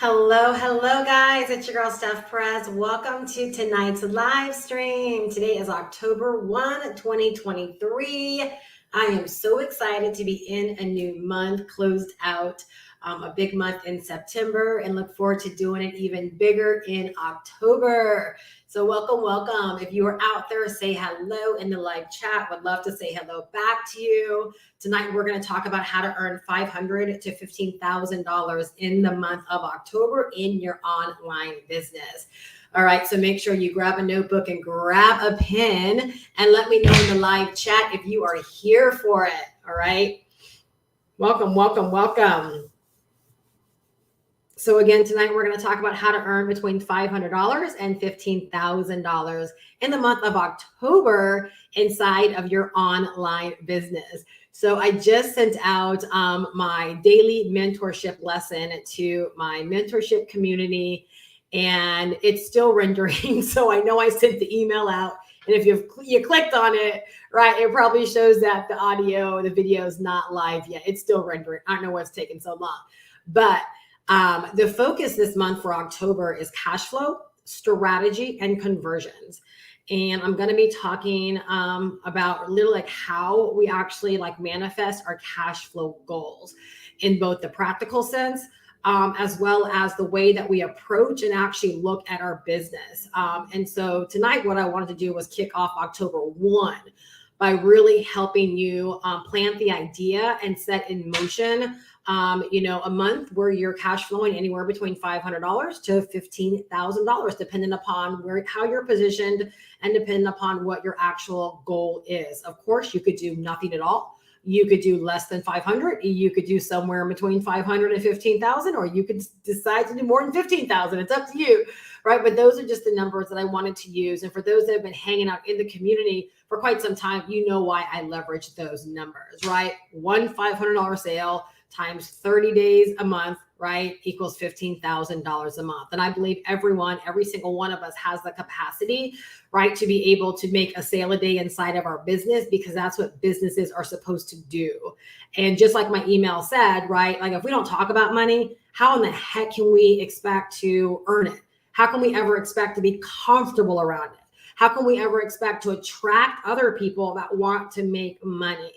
Hello, guys. It's your girl, Steph Perez. Welcome to tonight's live stream. Today is October 1, 2023. I am so excited to be in a new month, closed out a big month in September, and look forward to doing it even bigger in October. So welcome. If you are out there, say hello in the live chat. Would love to say hello back to you. Tonight, we're going to talk about how to earn $500 to $15,000 in the month of October in your online business. All right, so make sure you grab a notebook and grab a pen and let me know in the live chat if you are here for it. All right, welcome. So again, tonight we're going to talk about how to earn between $500 and $15,000 in the month of October inside of your online business. So I just sent out my daily mentorship lesson to my mentorship community, and it's still rendering. So I know I sent the email out, and if you clicked on it, right, it probably shows that the video is not live yet. It's still rendering. I don't know what's taking so long, but the focus this month for October is cash flow, strategy, and conversions. And I'm going to be talking about literally like how we actually like manifest our cash flow goals in both the practical sense, as well as the way that we approach and actually look at our business. And so tonight, what I wanted to do was kick off October 1 by really helping you plant the idea and set in motion a month where you're cash flowing anywhere between $500 to $15,000, depending upon how you're positioned and depending upon what your actual goal is. Of course, you could do nothing at all. You could do less than 500. You could do somewhere in between 500 and 15,000, or you could decide to do more than 15,000. It's up to you, right? But those are just the numbers that I wanted to use. And for those that have been hanging out in the community for quite some time, you know why I leverage those numbers, right? One $500 sale times 30 days a month, right, equals $15,000 a month. And I believe every single one of us has the capacity, right, to be able to make a sale a day inside of our business, because that's what businesses are supposed to do. And just like my email said, right, like if we don't talk about money, how in the heck can we expect to earn it? How can we ever expect to be comfortable around it? How can we ever expect to attract other people that want to make money?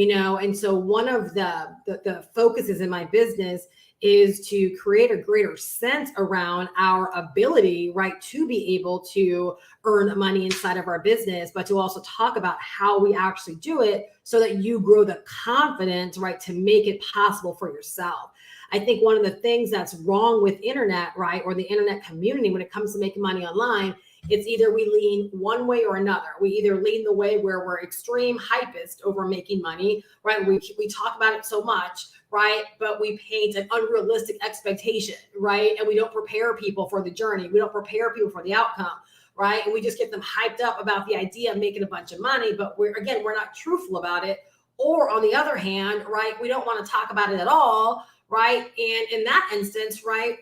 And so one of the focuses in my business is to create a greater sense around our ability, right, to be able to earn money inside of our business, but to also talk about how we actually do it so that you grow the confidence, right, to make it possible for yourself. I think one of the things that's wrong with internet, right, or the internet community when it comes to making money online, it's either we lean one way or another. We either lean the way where we're extreme hypist over making money, right? We talk about it so much, right? But we paint an unrealistic expectation, right? And we don't prepare people for the journey. We don't prepare people for the outcome, right? And we just get them hyped up about the idea of making a bunch of money, but we're not truthful about it. Or on the other hand, right, we don't want to talk about it at all, right? And in that instance, right,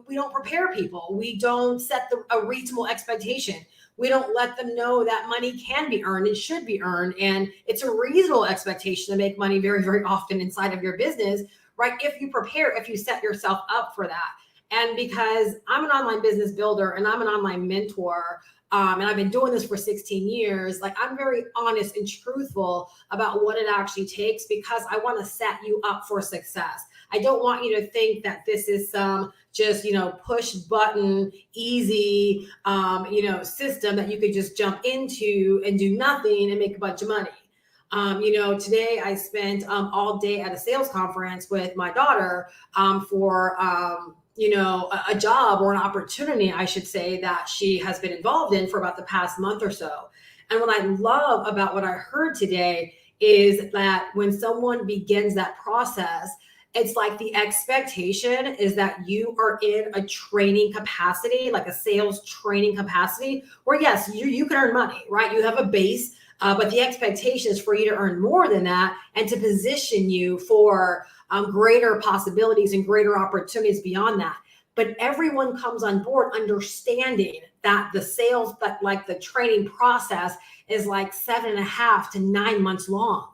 we don't prepare people. We don't set a reasonable expectation. We don't let them know that money can be earned and should be earned. And it's a reasonable expectation to make money very, very often inside of your business, right? If you prepare, if you set yourself up for that. And because I'm an online business builder and I'm an online mentor, and I've been doing this for 16 years, like I'm very honest and truthful about what it actually takes, because I want to set you up for success. I don't want you to think that this is some just, push button, easy, system that you could just jump into and do nothing and make a bunch of money. Today I spent all day at a sales conference with my daughter for a job or an opportunity, I should say, that she has been involved in for about the past month or so. And what I love about what I heard today is that when someone begins that process, it's like the expectation is that you are in a training capacity, like a sales training capacity, where yes, you can earn money, right? You have a base, but the expectation is for you to earn more than that and to position you for greater possibilities and greater opportunities beyond that. But everyone comes on board understanding that the sales, that like the training process is like 7.5 to 9 months long,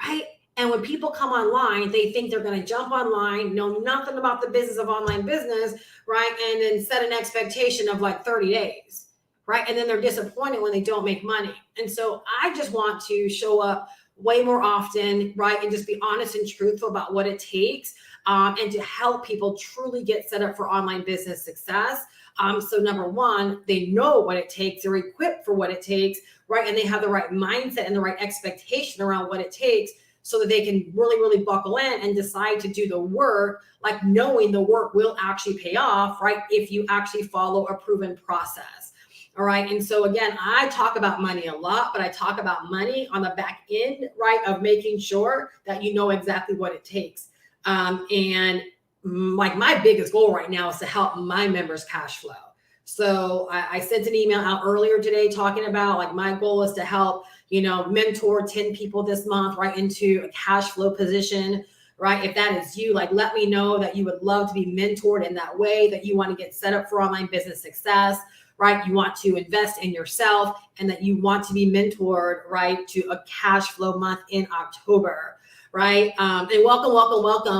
right? And when people come online, they think they're going to jump online, know nothing about the business of online business, right? And then set an expectation of like 30 days, right? And then they're disappointed when they don't make money. And so I just want to show up way more often, right? And just be honest and truthful about what it takes, and to help people truly get set up for online business success. So number one, they know what it takes, they're equipped for what it takes, right? And they have the right mindset and the right expectation around what it takes, so that they can really, really buckle in and decide to do the work, like knowing the work will actually pay off, right? If you actually follow a proven process. All right. And so again, I talk about money a lot, but I talk about money on the back end, right? Of making sure that you know exactly what it takes. And like my biggest goal right now is to help my members cash flow. So I sent an email out earlier today talking about like my goal is to help, mentor 10 people this month right into a cash flow position, right? If that is you, like, let me know that you would love to be mentored in that way, that you want to get set up for online business success, right? You want to invest in yourself, and that you want to be mentored, right, to a cash flow month in October. Right. And welcome,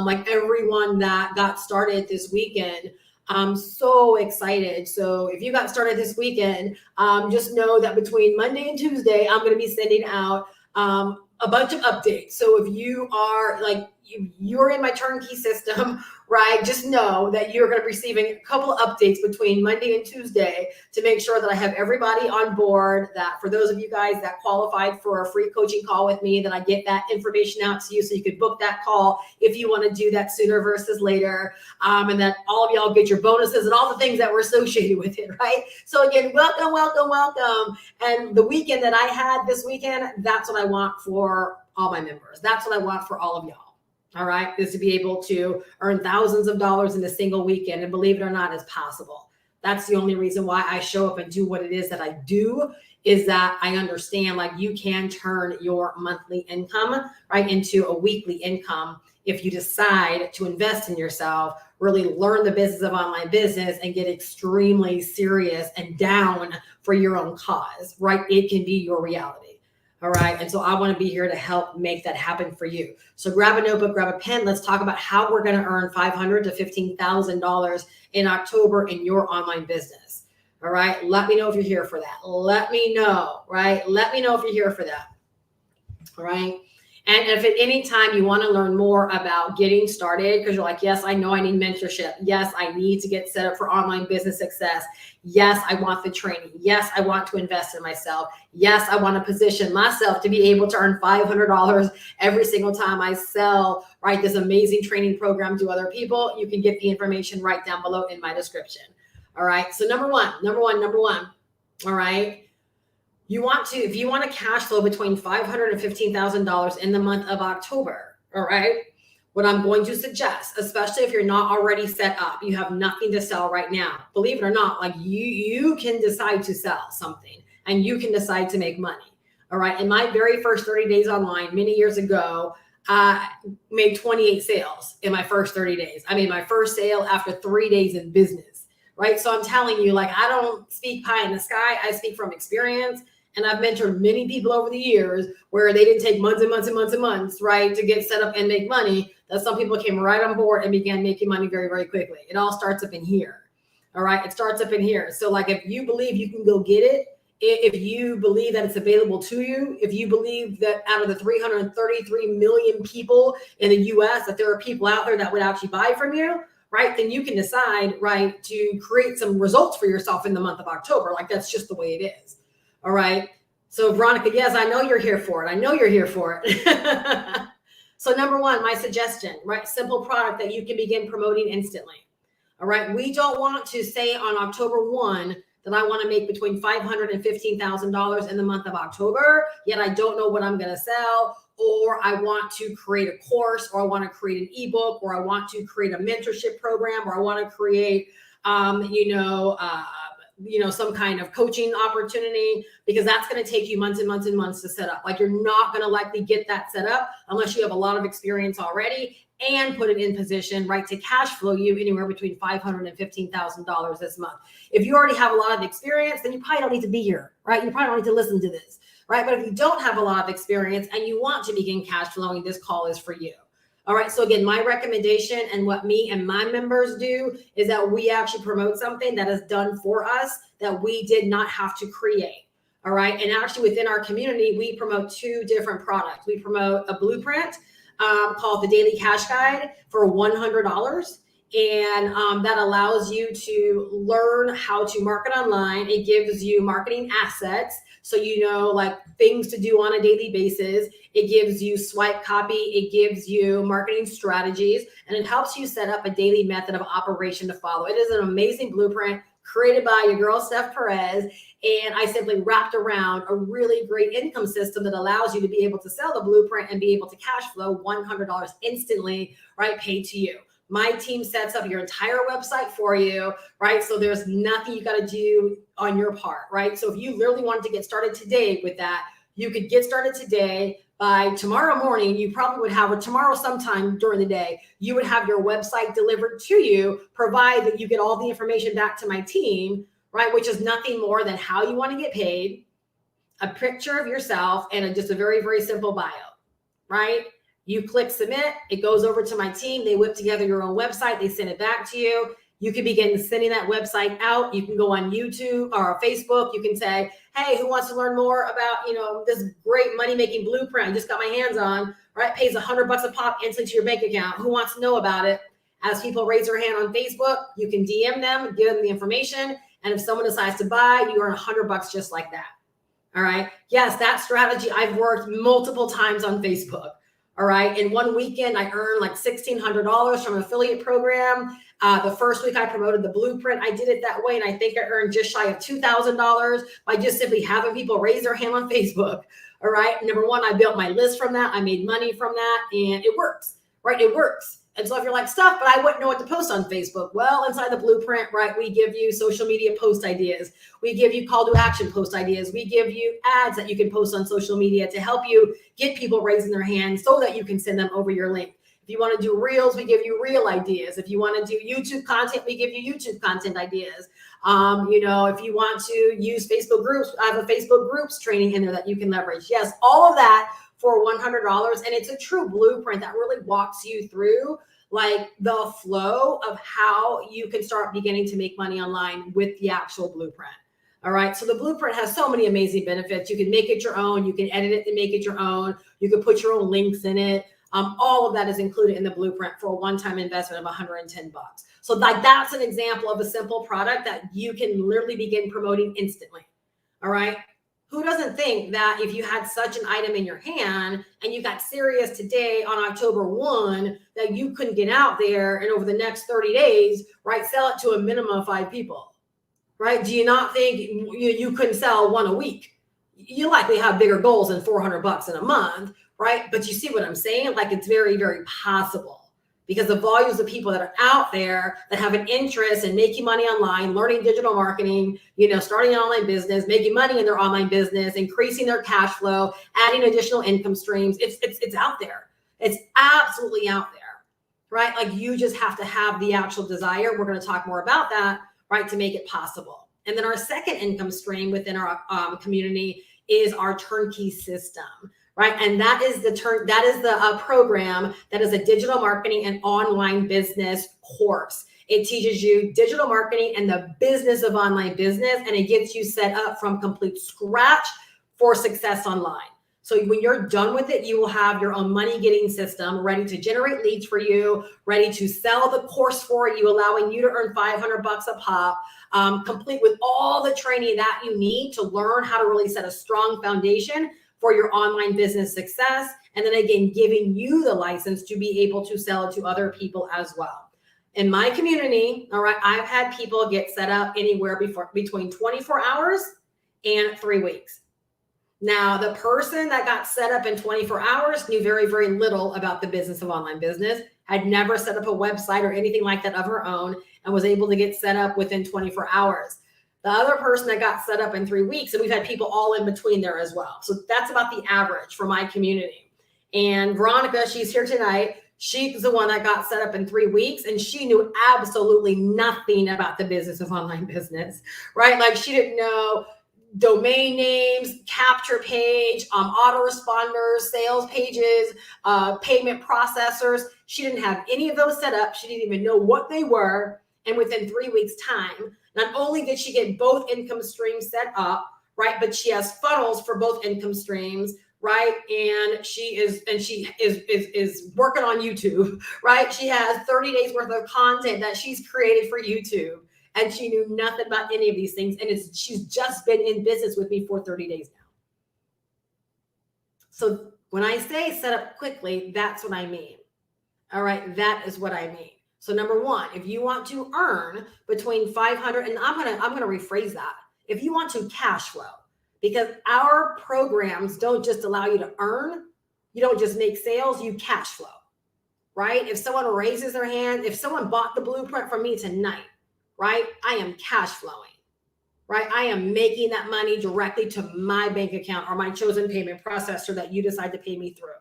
like everyone that got started this weekend. I'm so excited. So if you got started this weekend, just know that between Monday and Tuesday, I'm going to be sending out a bunch of updates. So if you are like, you're in my turnkey system, right? Just know that you're going to be receiving a couple of updates between Monday and Tuesday to make sure that I have everybody on board, that for those of you guys that qualified for a free coaching call with me, that I get that information out to you so you could book that call if you want to do that sooner versus later. And that all of y'all get your bonuses and all the things that were associated with it, right? So again, welcome. And the weekend that I had this weekend, that's what I want for all my members. That's what I want for all of y'all. All right, is to be able to earn thousands of dollars in a single weekend. And believe it or not, it's possible. That's the only reason why I show up and do what it is that I do, is that I understand like you can turn your monthly income right into a weekly income if you decide to invest in yourself, really learn the business of online business, and get extremely serious and down for your own cause, right? It can be your reality. All right. And so I want to be here to help make that happen for you. So grab a notebook, grab a pen. Let's talk about how we're going to earn $500 to $15,000 in October in your online business. All right. Let me know if you're here for that. Let me know, right? Let me know if you're here for that. All right. And if at any time you want to learn more about getting started, because you're like, yes, I know I need mentorship. Yes, I need to get set up for online business success. Yes, I want the training. Yes, I want to invest in myself. Yes, I want to position myself to be able to earn $500 every single time I sell, right, this amazing training program to other people. You can get the information right down below in my description. All right. So number one. All right. If you want to cash flow between $500 and $15,000 in the month of October, all right, what I'm going to suggest, especially if you're not already set up, you have nothing to sell right now. Believe it or not, like you can decide to sell something and you can decide to make money. All right. In my very first 30 days online, many years ago, I made 28 sales in my first 30 days. I made my first sale after 3 days in business, right? So I'm telling you, like, I don't speak pie in the sky. I speak from experience. And I've mentored many people over the years where they didn't take months and months and months and months, right, to get set up and make money. That some people came right on board and began making money very, very quickly. It all starts up in here. All right. It starts up in here. So like, if you believe you can go get it, if you believe that it's available to you, if you believe that out of the 333 million people in the US, that there are people out there that would actually buy from you, right, then you can decide, right, to create some results for yourself in the month of October. Like, that's just the way it is. All right. So Veronica, yes, I know you're here for it. I know you're here for it. So number one, my suggestion, right? Simple product that you can begin promoting instantly. All right. We don't want to say on October 1 that I want to make between $500 and $15,000 in the month of October, yet I don't know what I'm going to sell, or I want to create a course, or I want to create an ebook, or I want to create a mentorship program, or I want to create, some kind of coaching opportunity, because that's going to take you months and months and months to set up. Like, you're not going to likely get that set up unless you have a lot of experience already and put it in position, right, to cash flow you anywhere between $500 and $15,000 this month. If you already have a lot of experience, then you probably don't need to be here, right? You probably don't need to listen to this, right? But if you don't have a lot of experience and you want to begin cash flowing, this call is for you. All right. So again, my recommendation and what me and my members do is that we actually promote something that is done for us that we did not have to create. All right. And actually within our community, we promote two different products. We promote a blueprint called the Daily Cash Guide for $100. And that allows you to learn how to market online. It gives you marketing assets. So, you know, like things to do on a daily basis. It gives you swipe copy. It gives you marketing strategies, and it helps you set up a daily method of operation to follow. It is an amazing blueprint created by your girl, Steph Perez. And I simply wrapped around a really great income system that allows you to be able to sell the blueprint and be able to cash flow $100 instantly, right? Paid to you. My team sets up your entire website for you, right? So there's nothing you got to do on your part, right? So if you literally wanted to get started today with that, you could get started today. By tomorrow morning, you probably would have, or tomorrow sometime during the day, you would have your website delivered to you, provide that you get all the information back to my team, right? Which is nothing more than how you want to get paid, a picture of yourself, and just a very, very simple bio, right? You click submit, it goes over to my team. They whip together your own website. They send it back to you. You can begin sending that website out. You can go on YouTube or Facebook. You can say, hey, who wants to learn more about, you know, this great money-making blueprint I just got my hands on, right? Pays $100 a pop instantly to your bank account. Who wants to know about it? As people raise their hand on Facebook, you can DM them, give them the information. And if someone decides to buy, you earn $100 just like that. All right. Yes, that strategy I've worked multiple times on Facebook. All right. In one weekend, I earned like $1,600 from an affiliate program. The first week I promoted the blueprint, I did it that way. And I think I earned just shy of $2,000 by just simply having people raise their hand on Facebook. All right. Number one, I built my list from that. I made money from that, and it works, right? It works. And so if you're like, stuff, but I wouldn't know what to post on Facebook. Well, inside the blueprint, right, we give you social media post ideas. We give you call to action post ideas. We give you ads that you can post on social media to help you get people raising their hands so that you can send them over your link. If you want to do reels, we give you reel ideas. If you want to do YouTube content, we give you YouTube content ideas. You know, if you want to use Facebook groups, I have a Facebook groups training in there that you can leverage. Yes, all of that for $100. And it's a true blueprint that really walks you through like the flow of how you can start beginning to make money online with the actual blueprint. All right. So the blueprint has so many amazing benefits. You can make it your own. You can edit it and make it your own. You can put your own links in it. All of that is included in the blueprint for a one-time investment of $110. So like that's an example of a simple product that you can literally begin promoting instantly. All right. Who doesn't think that if you had such an item in your hand and you got serious today on October 1, that you couldn't get out there and over the next 30 days, right, sell it to a minimum of 5 people, right? Do you not think you couldn't sell one a week? You likely have bigger goals than $400 in a month, right? But you see what I'm saying? Like it's very, very possible. Because the volumes of people that are out there that have an interest in making money online, learning digital marketing, you know, starting an online business, making money in their online business, increasing their cash flow, adding additional income streams. It's out there. It's absolutely out there, right? Like you just have to have the actual desire. We're going to talk more about that, right, to make it possible. And then our second income stream within our community is our turnkey system. Right. And that is the program that is a digital marketing and online business course. It teaches you digital marketing and the business of online business, and it gets you set up from complete scratch for success online. So when you're done with it, you will have your own money getting system ready to generate leads for you, ready to sell the course for you, allowing you to earn $500 a pop, complete with all the training that you need to learn how to really set a strong foundation for your online business success. And then again, giving you the license to be able to sell it to other people as well. In my community, all right, I've had people get set up anywhere between 24 hours and 3 weeks. Now, the person that got set up in 24 hours knew very, very little about the business of online business, had never set up a website or anything like that of her own, and was able to get set up within 24 hours. The other person that got set up in 3 weeks, and we've had people all in between there as well. So that's about the average for my community. And Veronica, she's here tonight. She's the one that got set up in 3 weeks, and she knew absolutely nothing about the business of online business, right? Like she didn't know domain names, capture page, autoresponders, sales pages, payment processors. She didn't have any of those set up. She didn't even know what they were. And within 3 weeks' time, not only did she get both income streams set up, right, but she has funnels for both income streams, right? And she is working on YouTube, right? She has 30 days worth of content that she's created for YouTube. And she knew nothing about any of these things. And she's just been in business with me for 30 days now. So when I say set up quickly, that's what I mean. All right, that is what I mean. So number one, if you want to earn between 500, and I'm gonna rephrase that. If you want to cash flow, because our programs don't just allow you to earn, you don't just make sales, you cash flow, right? If someone raises their hand, if someone bought the blueprint from me tonight, right, I am cash flowing, right? I am making that money directly to my bank account or my chosen payment processor that you decide to pay me through,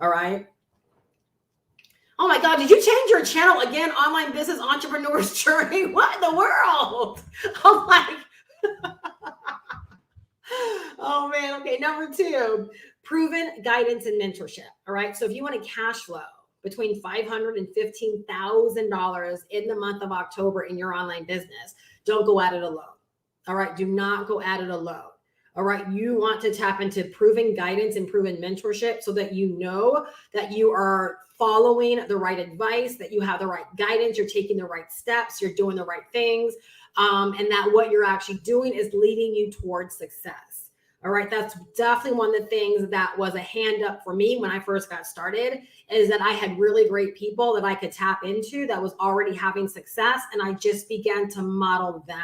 all right? Oh my God, did you change your channel again? Online Business Entrepreneur's Journey? What in the world? I'm like, oh man, okay. Number two, proven guidance and mentorship. All right. So if you want to cash flow between $500 and $15,000 in the month of October in your online business, don't go at it alone. All right. Do not go at it alone. All right. You want to tap into proven guidance and proven mentorship so that you know that you are following the right advice, that you have the right guidance, you're taking the right steps, you're doing the right things, and that what you're actually doing is leading you towards success. All right. That's definitely one of the things that was a hand up for me when I first got started, is that I had really great people that I could tap into that was already having success. And I just began to model them.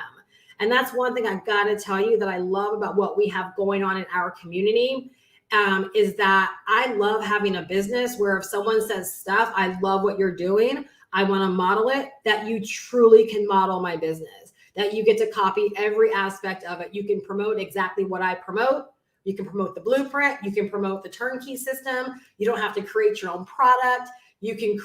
And that's one thing I've got to tell you that I love about what we have going on in our community, is that I love having a business where if someone says, Steph, I love what you're doing, I want to model it, that you truly can model my business, that you get to copy every aspect of it. You can promote exactly what I promote. You can promote the blueprint. You can promote the turnkey system. You don't have to create your own product. You can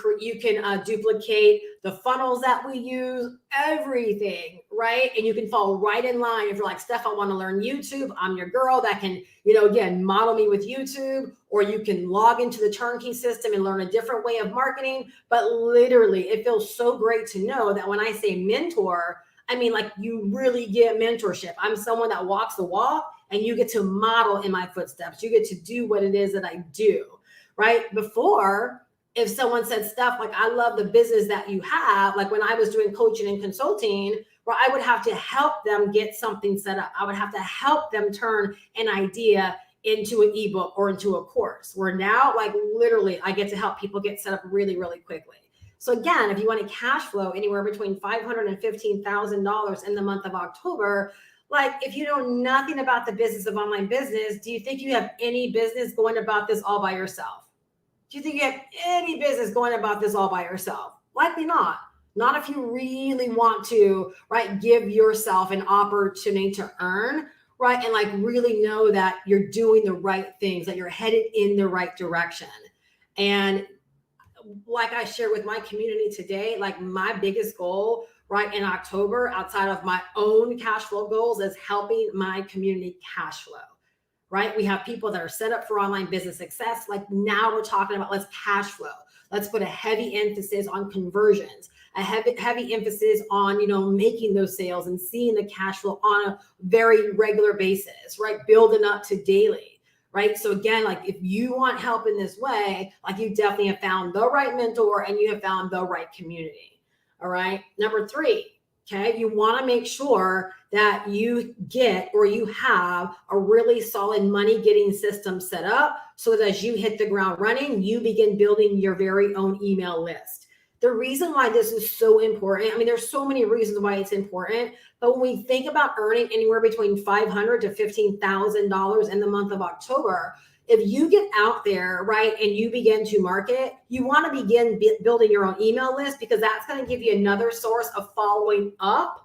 duplicate the funnels that we use, everything, right? And you can fall right in line. If you're like, Steph, I want to learn YouTube, I'm your girl that can, again, model me with YouTube, or you can log into the turnkey system and learn a different way of marketing. But literally, it feels so great to know that when I say mentor, I mean, like, you really get mentorship. I'm someone that walks the walk, and you get to model in my footsteps. You get to do what it is that I do, right? Before, if someone said stuff like, I love the business that you have, like when I was doing coaching and consulting, where I would have to help them get something set up. I would have to help them turn an idea into an ebook or into a course, where now, like, literally, I get to help people get set up really, really quickly. So again, if you want to cash flow anywhere between $500 and $15,000 in the month of October, like, if you know nothing about the business of online business, do you think you have any business going about this all by yourself? Do you think you have any business going about this all by yourself? Likely not. Not if you really want to, right, give yourself an opportunity to earn, right, and like really know that you're doing the right things, that you're headed in the right direction. And like I shared with my community today, like my biggest goal, right, in October, outside of my own cash flow goals, is helping my community cash flow. Right? We have people that are set up for online business success. Like, now we're talking about, let's cash flow. Let's put a heavy emphasis on conversions, a heavy emphasis on, making those sales and seeing the cash flow on a very regular basis, right? Building up to daily, right? So again, like, if you want help in this way, like, you definitely have found the right mentor and you have found the right community. All right. Number three, okay, you want to make sure that you get, or you have, a really solid money getting system set up so that as you hit the ground running, you begin building your very own email list. The reason why this is so important, I mean, there's so many reasons why it's important, but when we think about earning anywhere between $500 to $15,000 in the month of October, if you get out there, right, and you begin to market, you want to begin building your own email list, because that's going to give you another source of following up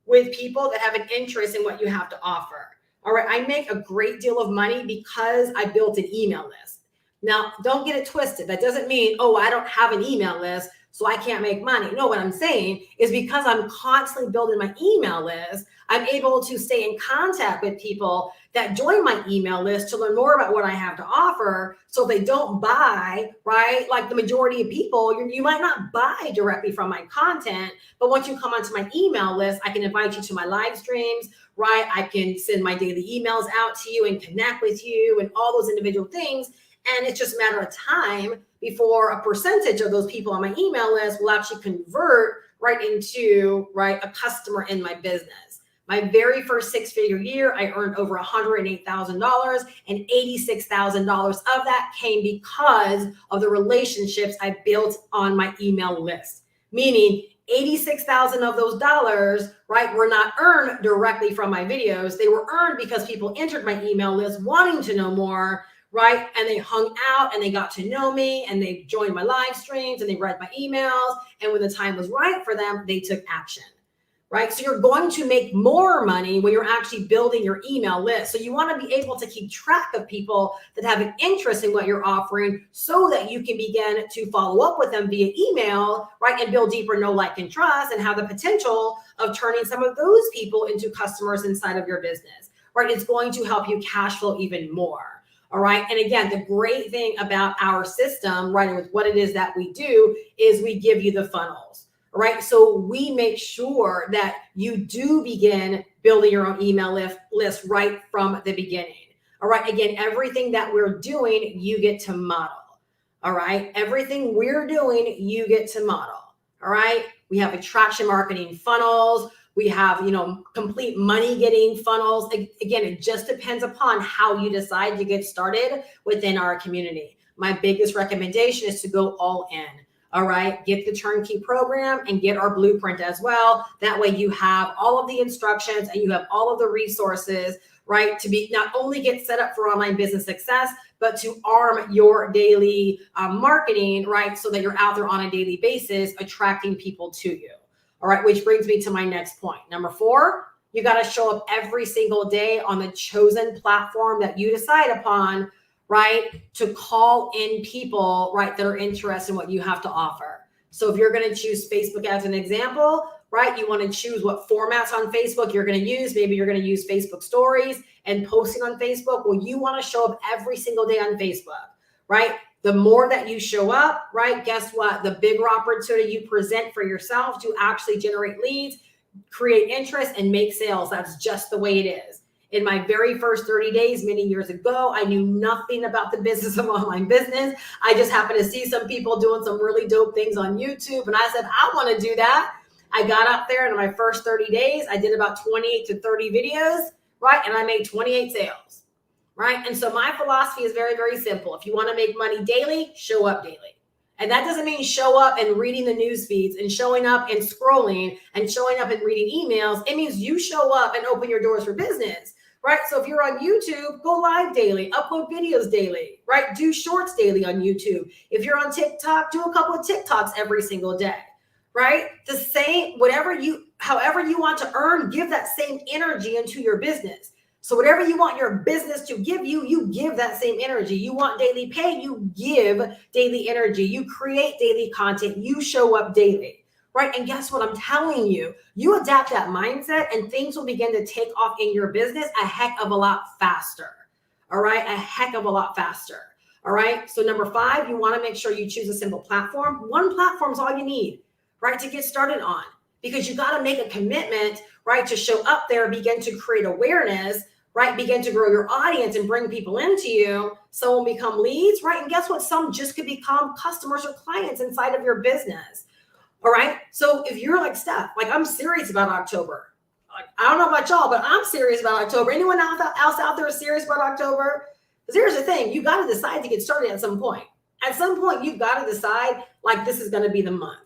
with people that have an interest in what you have to offer. All right. I make a great deal of money because I built an email list. Now, don't get it twisted. That doesn't mean, oh, I don't have an email list, so I can't make money. No, what I'm saying is because I'm constantly building my email list, I'm able to stay in contact with people that join my email list to learn more about what I have to offer. So they don't buy, right? Like the majority of people, you might not buy directly from my content, but once you come onto my email list, I can invite you to my live streams, right? I can send my daily emails out to you and connect with you and all those individual things. And it's just a matter of time before a percentage of those people on my email list will actually convert right into, right, a customer in my business. My very first six-figure year, I earned over $108,000, and $86,000 of that came because of the relationships I built on my email list. Meaning 86,000 of those dollars, right, were not earned directly from my videos. They were earned because people entered my email list wanting to know more, right? And they hung out and they got to know me and they joined my live streams and they read my emails. And when the time was right for them, they took action, right? So you're going to make more money when you're actually building your email list. So you want to be able to keep track of people that have an interest in what you're offering so that you can begin to follow up with them via email, right? And build deeper know, like, and trust and have the potential of turning some of those people into customers inside of your business, right? It's going to help you cash flow even more. All right. And again, the great thing about our system, right, and with what it is that we do is we give you the funnels. All right. So we make sure that you do begin building your own email list right from the beginning. All right. Again, everything that we're doing, you get to model. All right. Everything we're doing, you get to model. All right. We have attraction marketing funnels. We have, complete money getting funnels. Again, it just depends upon how you decide to get started within our community. My biggest recommendation is to go all in. All right. Get the turnkey program and get our blueprint as well. That way you have all of the instructions and you have all of the resources, right, to be not only get set up for online business success, but to arm your daily marketing, right, so that you're out there on a daily basis attracting people to you. All right, which brings me to my next point. Number 4, you got to show up every single day on the chosen platform that you decide upon, right, to call in people, right, that are interested in what you have to offer. So if you're going to choose Facebook as an example, right, you want to choose what formats on Facebook you're going to use. Maybe you're going to use Facebook stories and posting on Facebook. Well, you want to show up every single day on Facebook, right? The more that you show up, right, guess what? The bigger opportunity you present for yourself to actually generate leads, create interest, and make sales. That's just the way it is. In my very first 30 days, many years ago, I knew nothing about the business of online business. I just happened to see some people doing some really dope things on YouTube. And I said, I want to do that. I got up there and in my first 30 days, I did about 28 to 30 videos, right? And I made 28 sales. Right. And so my philosophy is very, very simple. If you want to make money daily, show up daily. And that doesn't mean show up and reading the news feeds and showing up and scrolling and showing up and reading emails. It means you show up and open your doors for business. Right. So if you're on YouTube, go live daily, upload videos daily, right? Do shorts daily on YouTube. If you're on TikTok, do a couple of TikToks every single day. Right. The same, however you want to earn, give that same energy into your business. So whatever you want your business to give you, you give that same energy. You want daily pay, you give daily energy. You create daily content, you show up daily, right? And guess what? I'm telling you, you adapt that mindset and things will begin to take off in your business a heck of a lot faster, all right? A heck of a lot faster, all right? So number 5, you want to make sure you choose a simple platform. One platform is all you need, right, to get started on, because you got to make a commitment, right, to show up there, begin to create awareness, right? Begin to grow your audience and bring people into you. Some will become leads, right? And guess what? Some just could become customers or clients inside of your business. All right. So if you're like Steph, like I'm serious about October. I don't know about y'all, but I'm serious about October. Anyone else out there is serious about October? Because here's the thing. You got to decide to get started at some point. At some point, you've got to decide like this is going to be the month.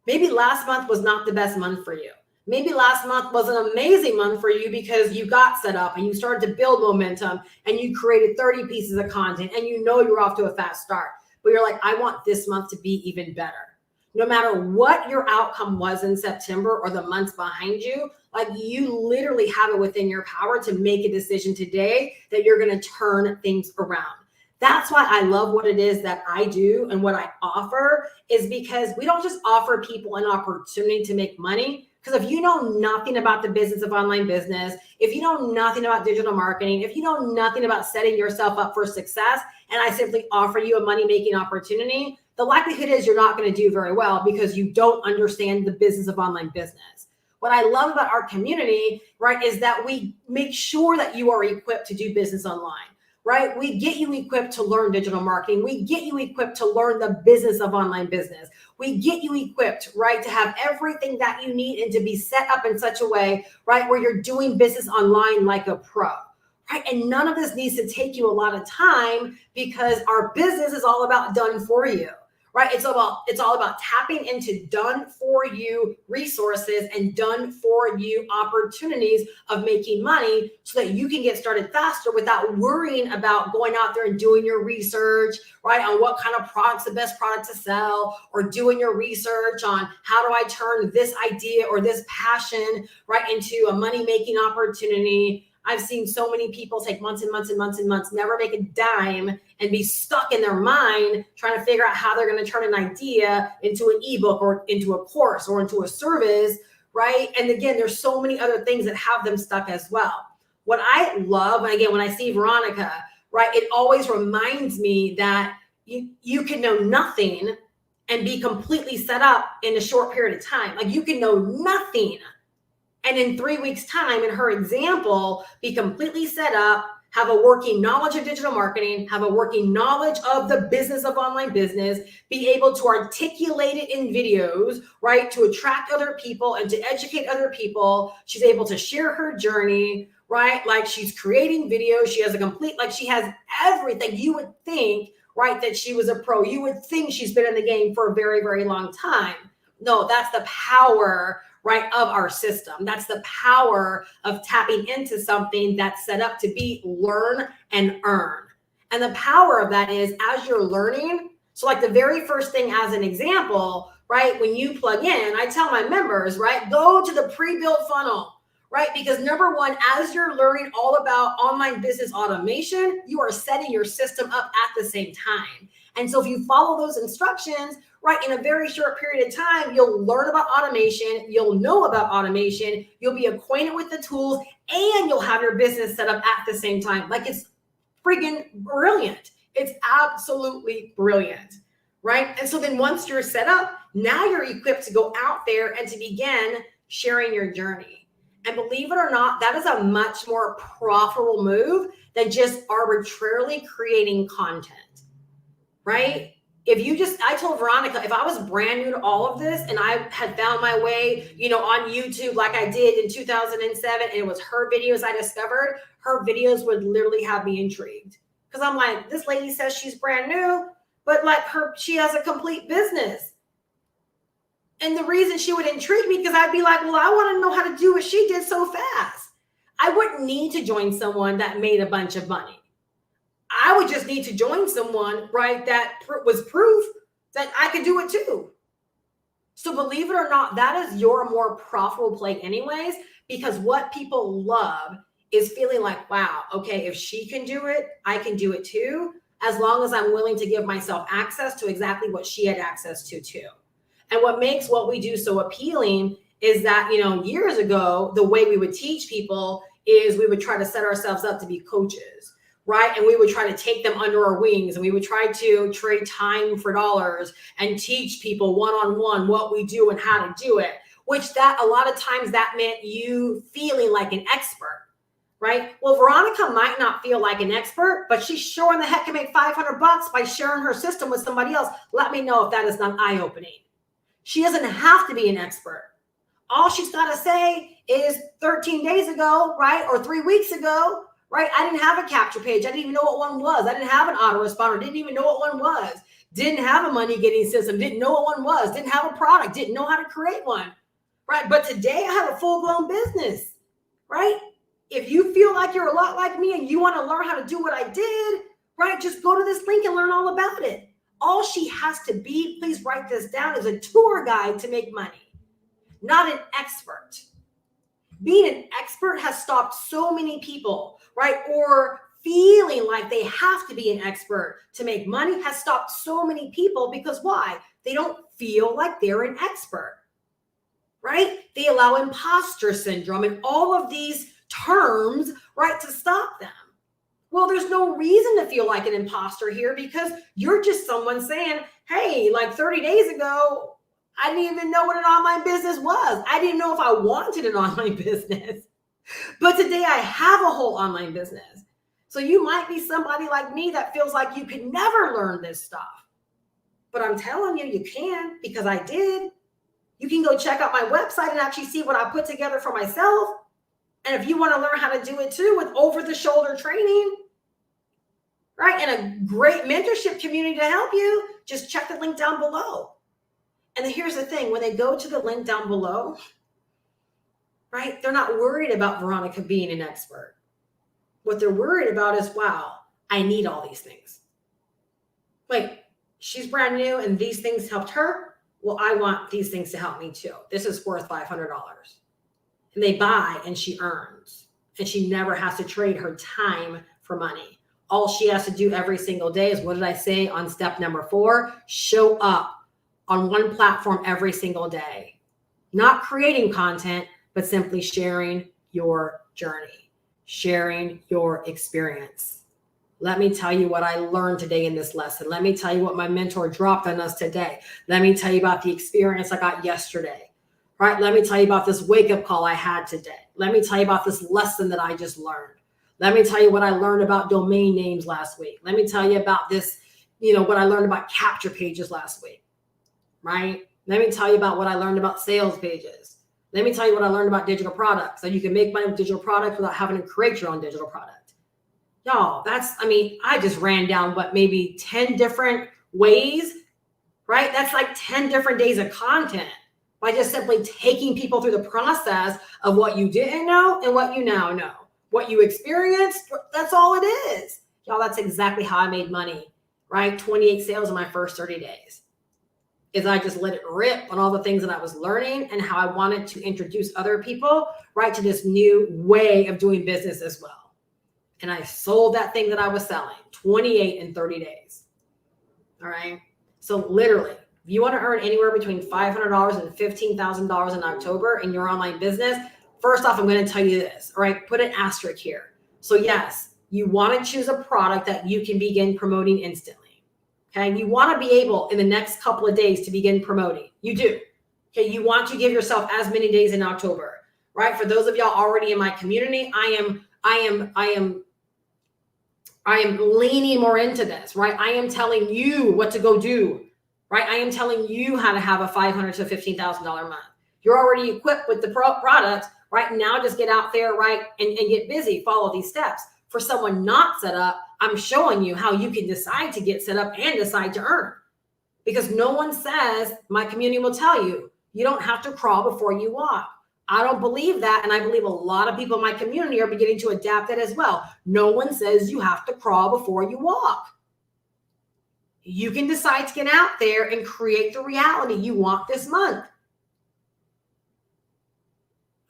Maybe last month was not the best month for you. Maybe last month was an amazing month for you because you got set up and you started to build momentum and you created 30 pieces of content and you know you're off to a fast start. But you're like, I want this month to be even better. No matter what your outcome was in September or the months behind you, like you literally have it within your power to make a decision today that you're going to turn things around. That's why I love what it is that I do and what I offer, is because we don't just offer people an opportunity to make money. Because if you know nothing about the business of online business, if you know nothing about digital marketing, if you know nothing about setting yourself up for success, and I simply offer you a money-making opportunity, the likelihood is you're not going to do very well because you don't understand the business of online business. What I love about our community, right, is that we make sure that you are equipped to do business online. Right? We get you equipped to learn digital marketing. We get you equipped to learn the business of online business. We get you equipped, right, to have everything that you need and to be set up in such a way, right, where you're doing business online like a pro, right? And none of this needs to take you a lot of time because our business is all about done for you. Right? It's all about tapping into done for you resources and done for you opportunities of making money so that you can get started faster without worrying about going out there and doing your research, right, on what kind of product's the best product to sell, or doing your research on how do I turn this idea or this passion, right, into a money-making opportunity. I've seen so many people take months and months and months and months, never make a dime, and be stuck in their mind trying to figure out how they're going to turn an idea into an ebook or into a course or into a service, right? And again, there's so many other things that have them stuck as well. What I love, and again, when I see Veronica, right, it always reminds me that you can know nothing and be completely set up in a short period of time. Like you can know nothing and in 3 weeks' time, in her example, be completely set up, have a working knowledge of digital marketing, have a working knowledge of the business of online business, be able to articulate it in videos, right, to attract other people and to educate other people. She's able to share her journey, right? Like she's creating videos. She has a complete, like she has everything. You would think, right, that she was a pro. You would think she's been in the game for a very, very long time. No, that's the power, right, of our system. That's the power of tapping into something that's set up to be learn and earn. And the power of that is as you're learning. So like the very first thing as an example, right, when you plug in, I tell my members, right, go to the Prebuilt Funnel, right? Because number one, as you're learning all about online business automation, you are setting your system up at the same time. And so if you follow those instructions, right, in a very short period of time, you'll learn about automation, you'll know about automation, you'll be acquainted with the tools, and you'll have your business set up at the same time. Like it's friggin' brilliant. It's absolutely brilliant, right? And so then once you're set up, now you're equipped to go out there and to begin sharing your journey. And believe it or not, that is a much more profitable move than just arbitrarily creating content, right? If you just, I told Veronica, if I was brand new to all of this and I had found my way, you know, on YouTube like I did in 2007, and it was her videos I discovered, her videos would literally have me intrigued. Because I'm like, this lady says she's brand new, but like she has a complete business. And the reason she would intrigue me, because I'd be like, well, I want to know how to do what she did so fast. I wouldn't need to join someone that made a bunch of money. I would just need to join someone, right, that was proof that I could do it too. So believe it or not, that is your more profitable play anyways, because what people love is feeling like, wow, okay, if she can do it, I can do it too, as long as I'm willing to give myself access to exactly what she had access to too. And what makes what we do so appealing is that, you know, years ago, the way we would teach people is we would try to set ourselves up to be coaches, right? And we would try to take them under our wings, and we would try to trade time for dollars and teach people one-on-one what we do and how to do it, which that a lot of times that meant you feeling like an expert, right? Well, Veronica might not feel like an expert, but she sure in the heck can make $500 by sharing her system with somebody else. Let me know if that is not eye-opening. She doesn't have to be an expert. All she's got to say is 13 days ago, right, or 3 weeks ago, right, I didn't have a capture page. I didn't even know what one was. I didn't have an autoresponder. Didn't even know what one was. Didn't have a money getting system. Didn't know what one was. Didn't have a product. Didn't know how to create one, right? But today I have a full-blown business, right? If you feel like you're a lot like me and you want to learn how to do what I did, right, just go to this link and learn all about it. All she has to be, please write this down, is a tour guide to make money, not an expert. Being an expert has stopped so many people, right? Or feeling like they have to be an expert to make money has stopped so many people because why? They don't feel like they're an expert, right? They allow imposter syndrome and all of these terms, right, to stop them. Well, there's no reason to feel like an imposter here because you're just someone saying, hey, like 30 days ago, I didn't even know what an online business was. I didn't know if I wanted an online business. But today I have a whole online business. So you might be somebody like me that feels like you could never learn this stuff. But I'm telling you, you can because I did. You can go check out my website and actually see what I put together for myself. And if you want to learn how to do it too with over-the-shoulder training, right, and a great mentorship community to help you, just check the link down below. And then here's the thing, when they go to the link down below, right, they're not worried about Veronica being an expert. What they're worried about is, wow, I need all these things. Like, she's brand new and these things helped her. Well, I want these things to help me too. This is worth $500. And they buy and she earns. And she never has to trade her time for money. All she has to do every single day is, what did I say on step number 4? Show up on one platform every single day. Not creating content, but simply sharing your journey, sharing your experience. Let me tell you what I learned today in this lesson. Let me tell you what my mentor dropped on us today. Let me tell you about the experience I got yesterday, right? Let me tell you about this wake-up call I had today. Let me tell you about this lesson that I just learned. Let me tell you what I learned about domain names last week. Let me tell you about this, what I learned about capture pages last week, right? Let me tell you about what I learned about sales pages. Let me tell you what I learned about digital products. So you can make money with digital products without having to create your own digital product. Y'all, I just ran down maybe 10 different ways, right? That's like 10 different days of content by just simply taking people through the process of what you didn't know and what you now know. What you experienced, that's all it is. Y'all, that's exactly how I made money, right? 28 sales in my first 30 days. Is I just let it rip on all the things that I was learning and how I wanted to introduce other people, right, to this new way of doing business as well. And I sold that thing that I was selling, 28 in 30 days. All right. So literally, if you want to earn anywhere between $500 and $15,000 in October in your online business, first off, I'm going to tell you this, all right? Put an asterisk here. So yes, you want to choose a product that you can begin promoting instantly. Okay, you want to be able in the next couple of days to begin promoting. You do. Okay, you want to give yourself as many days in October, right? For those of y'all already in my community, I am leaning more into this, right? I am telling you what to go do, right? I am telling you how to have a $500 to $15,000 month. You're already equipped with the product, right? Now just get out there, right? And get busy, follow these steps. For someone not set up, I'm showing you how you can decide to get set up and decide to earn. Because no one says, my community will tell you, you don't have to crawl before you walk. I don't believe that. And I believe a lot of people in my community are beginning to adapt that as well. No one says you have to crawl before you walk. You can decide to get out there and create the reality you want this month.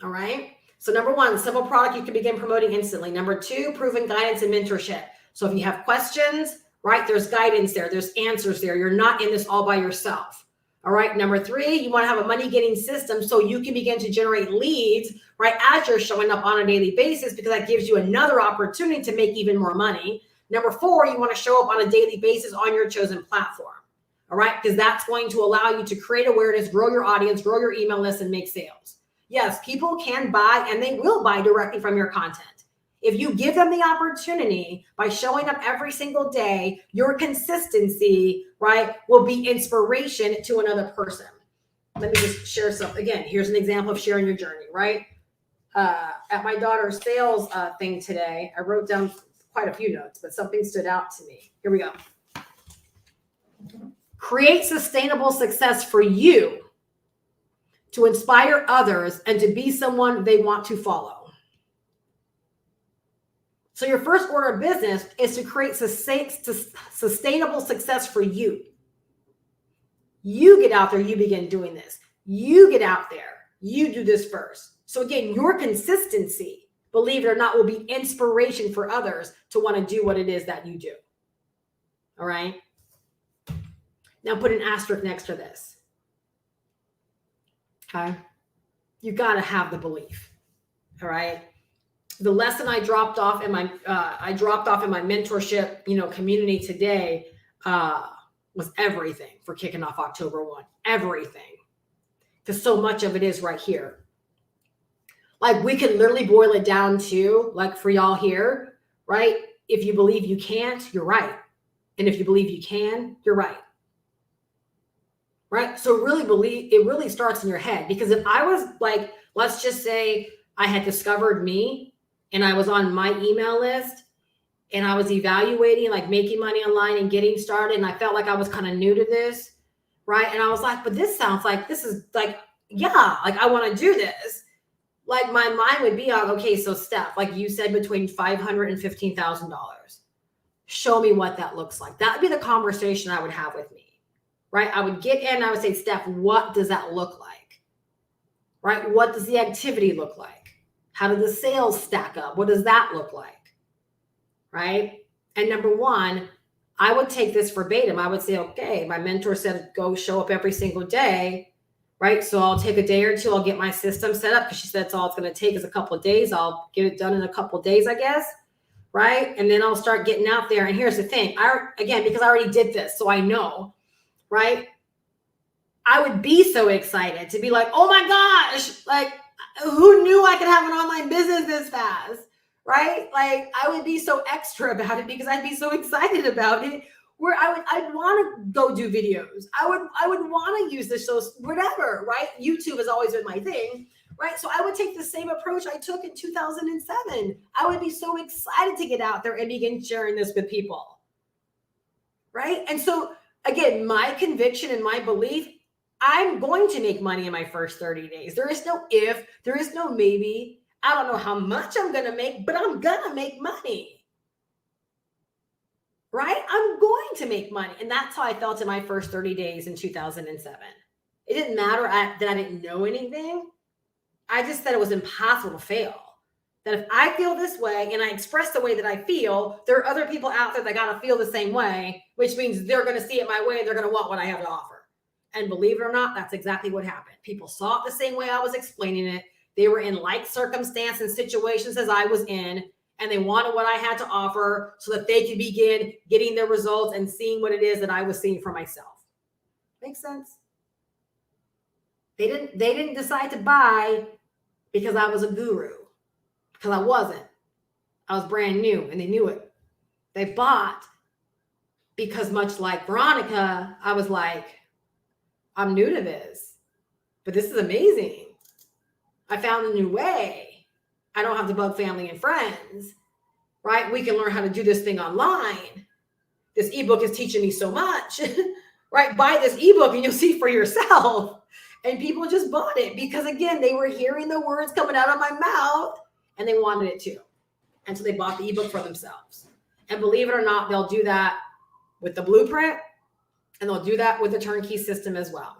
All right. So number 1, simple product you can begin promoting instantly. Number 2, proven guidance and mentorship. So if you have questions, right, there's guidance there. There's answers there. You're not in this all by yourself. All right. Number 3, you want to have a money getting system so you can begin to generate leads, right, as you're showing up on a daily basis, because that gives you another opportunity to make even more money. Number 4, you want to show up on a daily basis on your chosen platform. All right. Because that's going to allow you to create awareness, grow your audience, grow your email list, and make sales. Yes, people can buy and they will buy directly from your content. If you give them the opportunity by showing up every single day, your consistency, right, will be inspiration to another person. Let me just share something. Again, here's an example of sharing your journey, right? At my daughter's sales thing today, I wrote down quite a few notes, but something stood out to me. Here we go. Create sustainable success for you to inspire others and to be someone they want to follow. So your first order of business is to create sustainable success for you. You get out there, you begin doing this. You get out there, you do this first. So again, your consistency, believe it or not, will be inspiration for others to want to do what it is that you do. All right. Now put an asterisk next to this. Okay. You got to have the belief. All right. The lesson I dropped off in my mentorship, community today, was everything for kicking off October 1. Everything. Because so much of it is right here. Like, we can literally boil it down to, like, for y'all here, right? If you believe you can't, you're right. And if you believe you can, you're right. Right? So really believe, it really starts in your head. Because if I was like, let's just say I had discovered me and I was on my email list and I was evaluating, like, making money online and getting started, and I felt like I was kind of new to this, right? And I was like, but this sounds like, this is like, yeah, like, I want to do this. Like, my mind would be on, okay, so Steph, like you said, between $500 and $15,000. Show me what that looks like. That would be the conversation I would have with me, right? I would get in, I would say, Steph, what does that look like? Right? What does the activity look like? How do the sales stack up? What does that look like? Right? And number one, I would take this verbatim. I would say, okay, my mentor said, go show up every single day. Right? So I'll take a day or two. I'll get my system set up, because she said that's all it's going to take is a couple of days. I'll get it done in a couple of days, I guess. Right? And then I'll start getting out there. And here's the thing. Because I already did this, so I know, right? I would be so excited to be like, oh my gosh, like, who knew I could have an online business this fast? Right? Like, I would be so extra about it because I'd be so excited about it, where I'd want to go do videos. I would want to use the shows, whatever, right? YouTube has always been my thing, right? So I would take the same approach I took in 2007. I would be so excited to get out there and begin sharing this with people, right? And so, again, my conviction and my belief, I'm going to make money in my first 30 days. There is no if, there is no maybe. I don't know how much I'm going to make, but I'm going to make money. Right? I'm going to make money. And that's how I felt in my first 30 days in 2007. It didn't matter that I didn't know anything. I just said it was impossible to fail. That if I feel this way and I express the way that I feel, there are other people out there that got to feel the same way, which means they're going to see it my way and they're going to want what I have to offer. And believe it or not, that's exactly what happened. People saw it the same way I was explaining it. They were in like circumstance and situations as I was in, and they wanted what I had to offer so that they could begin getting their results and seeing what it is that I was seeing for myself. Makes sense? They didn't decide to buy because I was a guru, because I wasn't. I was brand new and they knew it. They bought because, much like Veronica, I was like, I'm new to this, but this is amazing. I found a new way. I don't have to bug family and friends, right? We can learn how to do this thing online. This ebook is teaching me so much, right? Buy this ebook and you'll see for yourself. And people just bought it because, again, they were hearing the words coming out of my mouth and they wanted it too. And so they bought the ebook for themselves. And believe it or not, they'll do that with the blueprint and they'll do that with the turnkey system as well.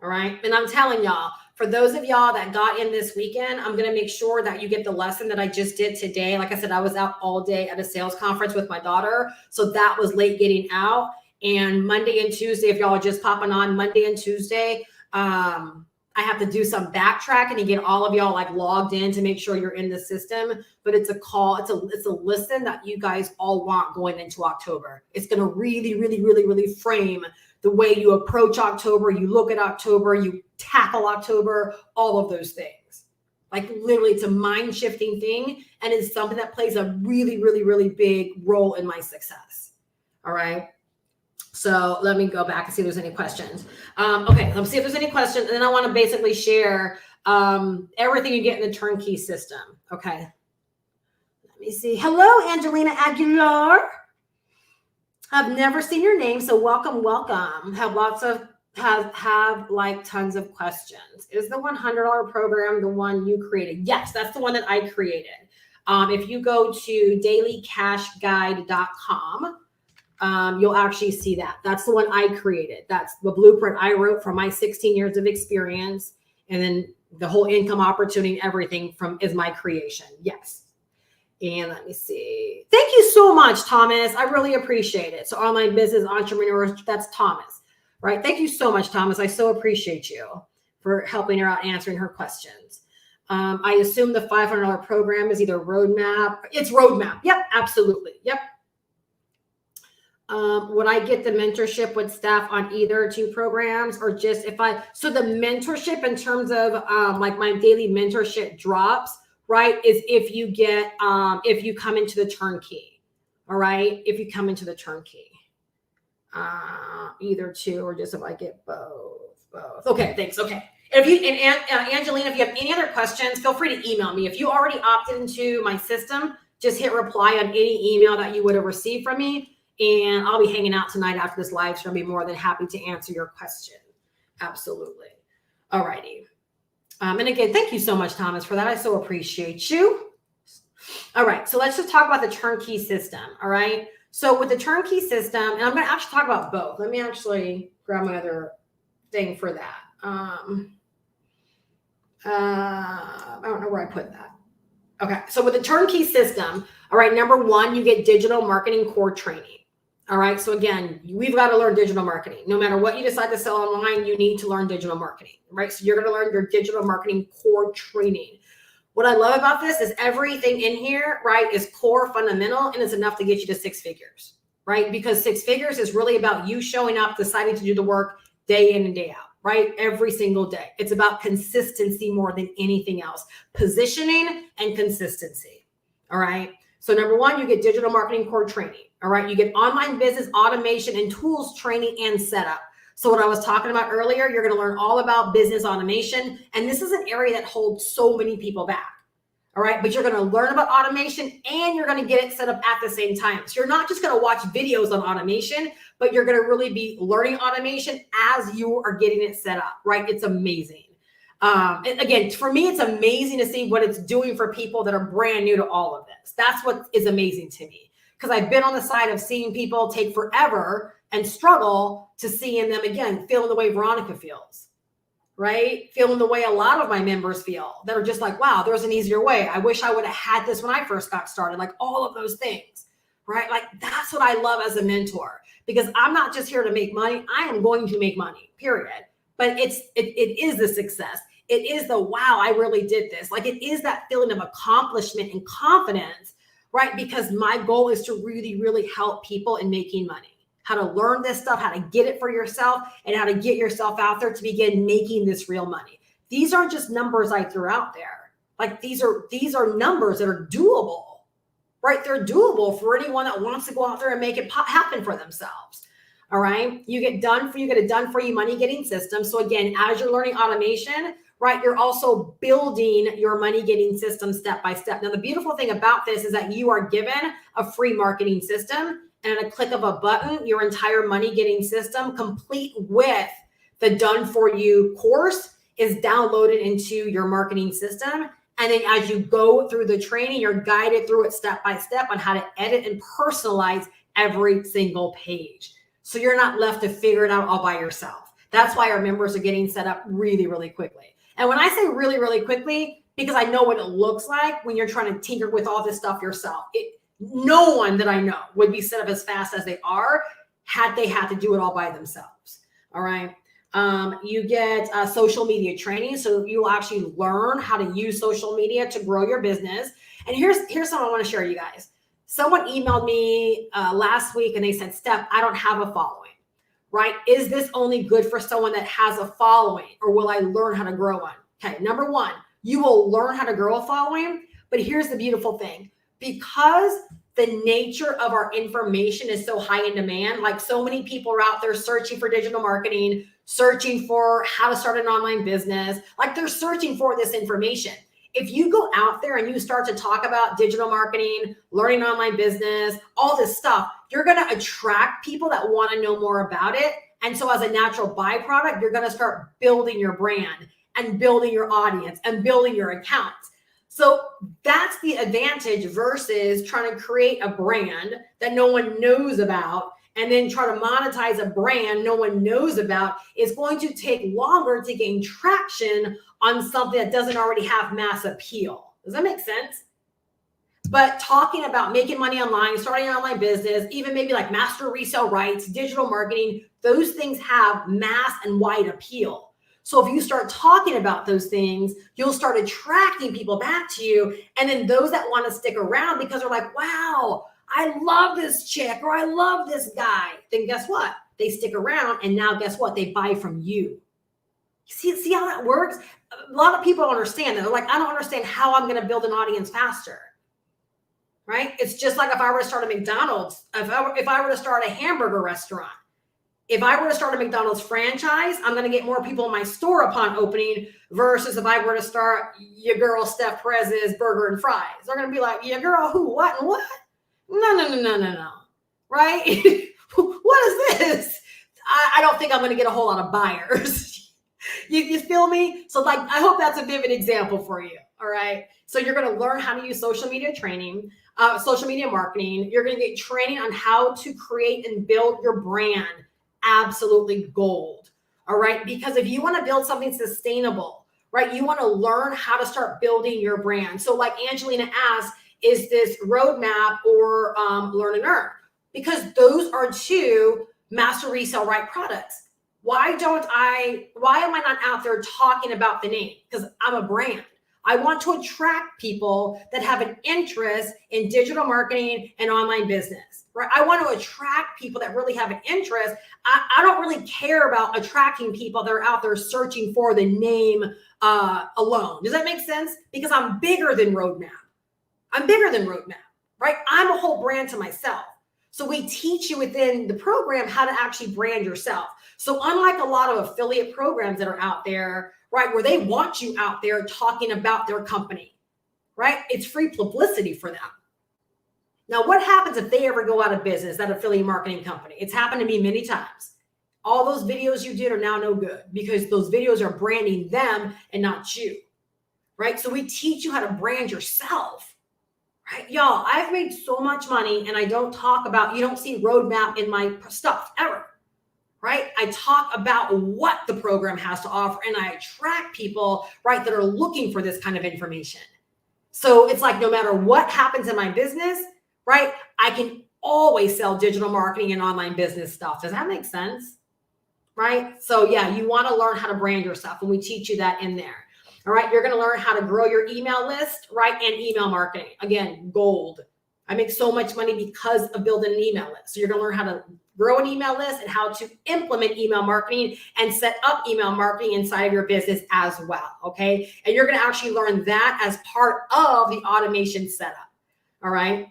All right. And I'm telling y'all, for those of y'all that got in this weekend, I'm going to make sure that you get the lesson that I just did today. Like I said, I was out all day at a sales conference with my daughter. So that was late getting out. And Monday and Tuesday, if y'all are just popping on, Monday and Tuesday, I have to do some backtracking and get all of y'all like logged in to make sure you're in the system. But it's a call. It's a listen that you guys all want going into October. It's going to really, really, really, really frame the way you approach October, you look at October, you tackle October, all of those things. Like, literally, it's a mind-shifting thing, and it's something that plays a really, really, really big role in my success. All right? So let me go back and see if there's any questions. Okay, let's see if there's any questions, and then I want to basically share everything you get in the turnkey system. Okay. Let me see. Hello, Angelina Aguilar. I've never seen your name, so welcome. Have like tons of questions. Is the $100 program the one you created? Yes, that's the one that I created. If you go to dailycashguide.com, you'll actually see that. That's the one I created. That's the blueprint I wrote from my 16 years of experience. And then The whole income opportunity and everything is my creation. Yes. And let me see. Thank you so much, Thomas. I really appreciate it. So online business entrepreneurs, that's Thomas, right? Thank you so much, Thomas. I so appreciate you for helping her out, answering her questions. I assume the $500 program is either roadmap. It's roadmap. Yep, absolutely. Yep. Would I get the mentorship with staff on either two programs, or just so the mentorship in terms of like my daily mentorship drops, right, is if you get, if you come into the turnkey, all right, if you come into the turnkey, either two, or just if I get both. Okay, thanks. Okay. Angelina, if you have any other questions, feel free to email me. If you already opted into my system, just hit reply on any email that you would have received from me. And I'll be hanging out tonight after this live, so I'll be more than happy to answer your question. Absolutely. All righty. And again, thank you so much, Thomas, for that. I so appreciate you. All right. So let's just talk about the turnkey system. All right. So with the turnkey system, and I'm going to actually talk about both. Let me actually grab my other thing for that. I don't know where I put that. Okay. So with the turnkey system, all right, number one, you get digital marketing core training. All right. So again, we've got to learn digital marketing. No matter what you decide to sell online, you need to learn digital marketing, right? So you're going to learn your digital marketing core training. What I love about this is everything in here, right, is core fundamental, and it's enough to get you to 6 figures, right? Because 6 figures is really about you showing up, deciding to do the work day in and day out, right? Every single day. It's about consistency more than anything else. Positioning and consistency. All right. So number one, you get digital marketing core training. All right. You get online business automation and tools training and setup. So what I was talking about earlier, you're going to learn all about business automation. And this is an area that holds so many people back. All right. But you're going to learn about automation and you're going to get it set up at the same time. So you're not just going to watch videos on automation, but you're going to really be learning automation as you are getting it set up. Right. It's amazing. And again, for me, it's amazing to see what it's doing for people that are brand new to all of this. That's what is amazing to me, because I've been on the side of seeing people take forever and struggle to seeing them again, feeling the way Veronica feels, right? Feeling the way a lot of my members feel that are just like, wow, there's an easier way. I wish I would have had this when I first got started, like all of those things, right? Like that's what I love as a mentor, because I'm not just here to make money. I am going to make money, period. But it is the success. It is the, wow, I really did this. Like it is that feeling of accomplishment and confidence, right? Because my goal is to really, really help people in making money, how to learn this stuff, how to get it for yourself, and how to get yourself out there to begin making this real money. These aren't just numbers I threw out there. Like these are numbers that are doable, right? They're doable for anyone that wants to go out there and make it happen for themselves. All right. You get a done for you money getting system. So again, as you're learning automation, right, you're also building your money getting system step by step. Now, the beautiful thing about this is that you are given a free marketing system, and at a click of a button, your entire money getting system, complete with the done for you course, is downloaded into your marketing system. And then as you go through the training, you're guided through it step by step on how to edit and personalize every single page. So you're not left to figure it out all by yourself. That's why our members are getting set up really, really quickly. And when I say really, really quickly, because I know what it looks like when you're trying to tinker with all this stuff yourself. No one that I know would be set up as fast as they are had they had to do it all by themselves. All right. You get social media training. So you'll actually learn how to use social media to grow your business. And here's something I want to share you guys. Someone emailed me last week and they said, Steph, I don't have a following, right? Is this only good for someone that has a following, or will I learn how to grow one? Okay, number one, you will learn how to grow a following, but here's the beautiful thing. Because the nature of our information is so high in demand, like so many people are out there searching for digital marketing, searching for how to start an online business, like they're searching for this information. If you go out there and you start to talk about digital marketing, learning online business, all this stuff, you're going to attract people that want to know more about it. And so as a natural byproduct, you're going to start building your brand and building your audience and building your accounts. So that's the advantage versus trying to create a brand that no one knows about and then try to monetize a brand no one knows about is going to take longer to gain traction on something that doesn't already have mass appeal. Does that make sense? But talking about making money online, starting an online business, even maybe like master resale rights, digital marketing, those things have mass and wide appeal. So if you start talking about those things, you'll start attracting people back to you. And then those that want to stick around because they're like, wow, I love this chick or I love this guy. Then guess what? They stick around and now guess what? They buy from you. See how that works? A lot of people don't understand that. They're like, I don't understand how I'm going to build an audience faster. Right? It's just like if I were to start a McDonald's, if I were to start a hamburger restaurant, if I were to start a McDonald's franchise, I'm going to get more people in my store upon opening versus if I were to start your girl Steph Perez's burger and fries. They're going to be like, your girl who, what, and what? No. Right? What is this? I don't think I'm going to get a whole lot of buyers. You feel me? So like, I hope that's a vivid example for you. All right. So you're going to learn how to use social media training, social media marketing. You're going to get training on how to create and build your brand. Absolutely gold. All right. Because if you want to build something sustainable, right, you want to learn how to start building your brand. So like Angelina asked, is this roadmap or learn and earn? Because those are two master resale right products. Why am I not out there talking about the name? Because I'm a brand. I want to attract people that have an interest in digital marketing and online business, right? I want to attract people that really have an interest. I don't really care about attracting people that are out there searching for the name alone. Does that make sense? Because I'm bigger than Roadmap. Right? I'm a whole brand to myself. So we teach you within the program how to actually brand yourself. So unlike a lot of affiliate programs that are out there, right, where they want you out there talking about their company, right? It's free publicity for them. Now, what happens if they ever go out of business, that affiliate marketing company? It's happened to me many times. All those videos you did are now no good because those videos are branding them and not you, right? So we teach you how to brand yourself. Right? Y'all, I've made so much money and I don't talk about, you don't see roadmap in my stuff ever, right? I talk about what the program has to offer and I attract people, right, that are looking for this kind of information. So it's like no matter what happens in my business, right, I can always sell digital marketing and online business stuff. Does that make sense? Right? So yeah, you want to learn how to brand yourself and we teach you that in there. All right, you're going to learn how to grow your email list, right? And email marketing. Again, gold. I make so much money because of building an email list. So you're going to learn how to grow an email list and how to implement email marketing and set up email marketing inside of your business as well, okay? And you're going to actually learn that as part of the automation setup, all right?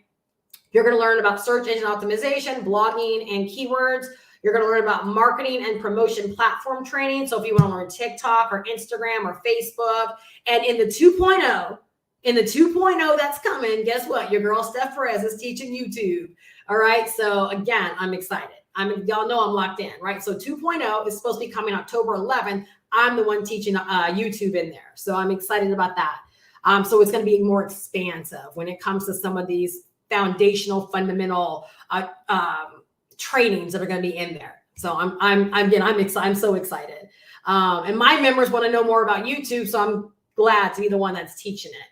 You're going to learn about search engine optimization, blogging, and keywords. You're going to learn about marketing and promotion platform training. So if you want to learn TikTok or Instagram or Facebook, and in the 2.0 that's coming, guess what? Your girl Steph Perez is teaching YouTube. All right. So again, I'm excited. Y'all know I'm locked in, right? So 2.0 is supposed to be coming October 11th. I'm the one teaching YouTube in there. So I'm excited about that. So it's going to be more expansive when it comes to some of these foundational, fundamental trainings that are going to be in there. So I'm excited. I'm so excited. And my members want to know more about YouTube. So I'm glad to be the one that's teaching it.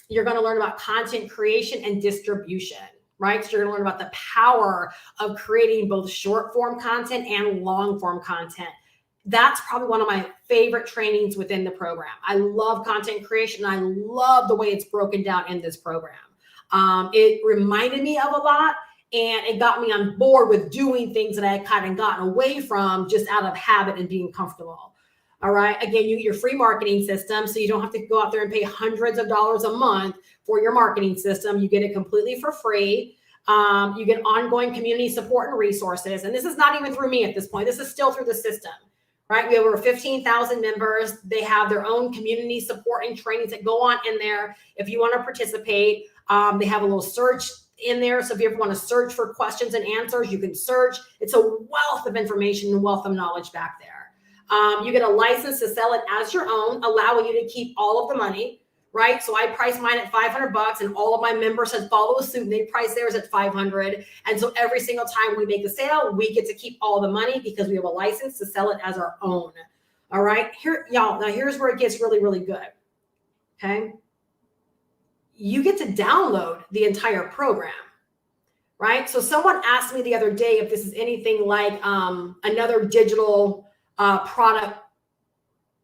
You're going to learn about content creation and distribution, right? So you're going to learn about the power of creating both short form content and long form content. That's probably one of my favorite trainings within the program. I love content creation. And I love the way it's broken down in this program. It reminded me of a lot. And it got me on board with doing things that I had kind of gotten away from just out of habit and being comfortable. All right. Again, you get your free marketing system. So you don't have to go out there and pay hundreds of dollars a month for your marketing system. You get it completely for free. You get ongoing community support and resources. And this is not even through me at this point. This is still through the system, right? We have over 15,000 members. They have their own community support and trainings that go on in there. If you want to participate, they have a little search in there. So if you ever want to search for questions and answers, you can search. It's a wealth of information and wealth of knowledge back there. You get a license to sell it as your own, allowing you to keep all of the money, right? So I price mine at $500 and all of my members had followed suit and they price theirs at $500. And so every single time we make a sale, we get to keep all the money because we have a license to sell it as our own. All right, here, y'all, now here's where it gets really, really good. Okay. You get to download the entire program, right? So someone asked me the other day if this is anything like another digital product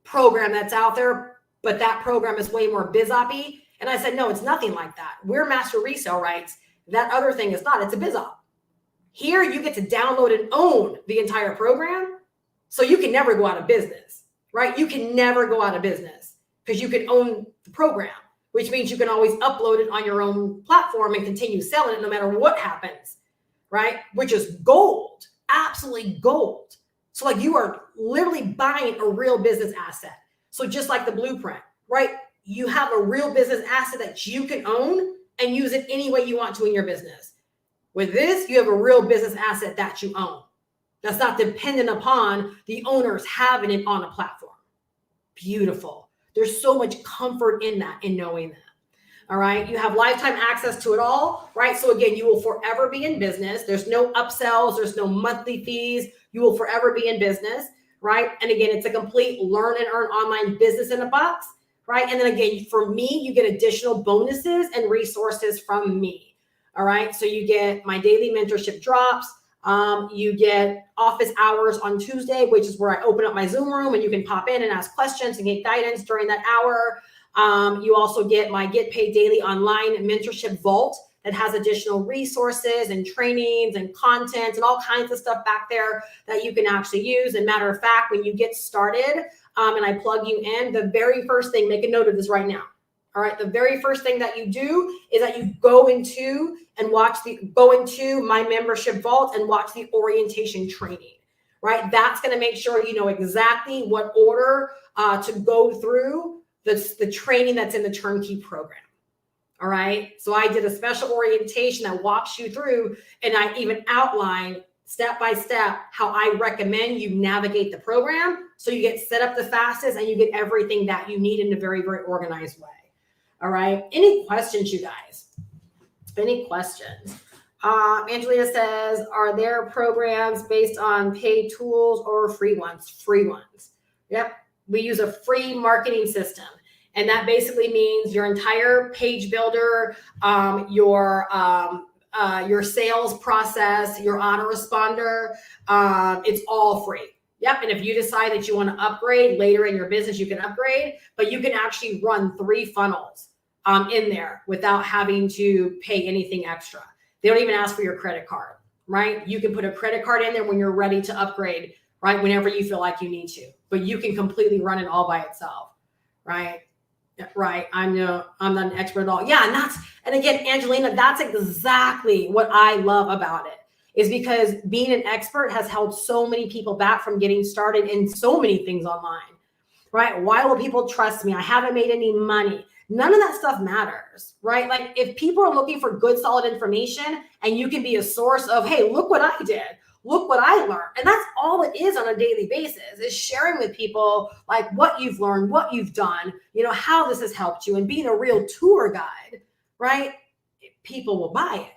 program that's out there, but that program is way more biz-op-y. And I said, no, it's nothing like that. We're master resale rights. That other thing is not, it's a biz-op. Here you get to download and own the entire program. So you can never go out of business, right? You can never go out of business because you can own the program, which means you can always upload it on your own platform and continue selling it no matter what happens, right? Which is gold, absolutely gold. So like you are literally buying a real business asset. So just like the blueprint, right? You have a real business asset that you can own and use it any way you want to in your business. With this, you have a real business asset that you own. That's not dependent upon the owners having it on a platform. Beautiful. There's so much comfort in that, in knowing that. All right. You have lifetime access to it all, right? So again, you will forever be in business. There's no upsells. There's no monthly fees. You will forever be in business, right? And again, it's a complete learn and earn online business in a box, right? And then again, for me, you get additional bonuses and resources from me. All right. So you get my daily mentorship drops. You get office hours on Tuesday, which is where I open up my Zoom room and you can pop in and ask questions and get guidance during that hour. You also get my Get Paid Daily online mentorship vault that has additional resources and trainings and content and all kinds of stuff back there that you can actually use. And matter of fact, when you get started and I plug you in, the very first thing, make a note of this right now. All right. The very first thing that you do is that you go into my membership vault and watch the orientation training, right? That's going to make sure you know exactly what order to go through the training that's in the turnkey program. All right. So I did a special orientation that walks you through, and I even outline step by step how I recommend you navigate the program so you get set up the fastest and you get everything that you need in a very, very organized way. All right. Any questions, you guys? Any questions? Angelina says, are there programs based on paid tools or free ones? Free ones. Yep. We use a free marketing system. And that basically means your entire page builder, your sales process, your autoresponder, it's all free. Yep. And if you decide that you want to upgrade later in your business, you can upgrade, but you can actually run 3 funnels in there without having to pay anything extra. They don't even ask for your credit card, right? You can put a credit card in there when you're ready to upgrade, right? Whenever you feel like you need to, but you can completely run it all by itself, right? Right. I'm not an expert at all. Yeah. And again, Angelina, that's exactly what I love about it, is because being an expert has held so many people back from getting started in so many things online, right? Why will people trust me? I haven't made any money. None of that stuff matters, right? Like if people are looking for good, solid information and you can be a source of, hey, look what I did. Look what I learned. And that's all it is on a daily basis, is sharing with people like what you've learned, what you've done, you know, how this has helped you, and being a real tour guide, right? People will buy it.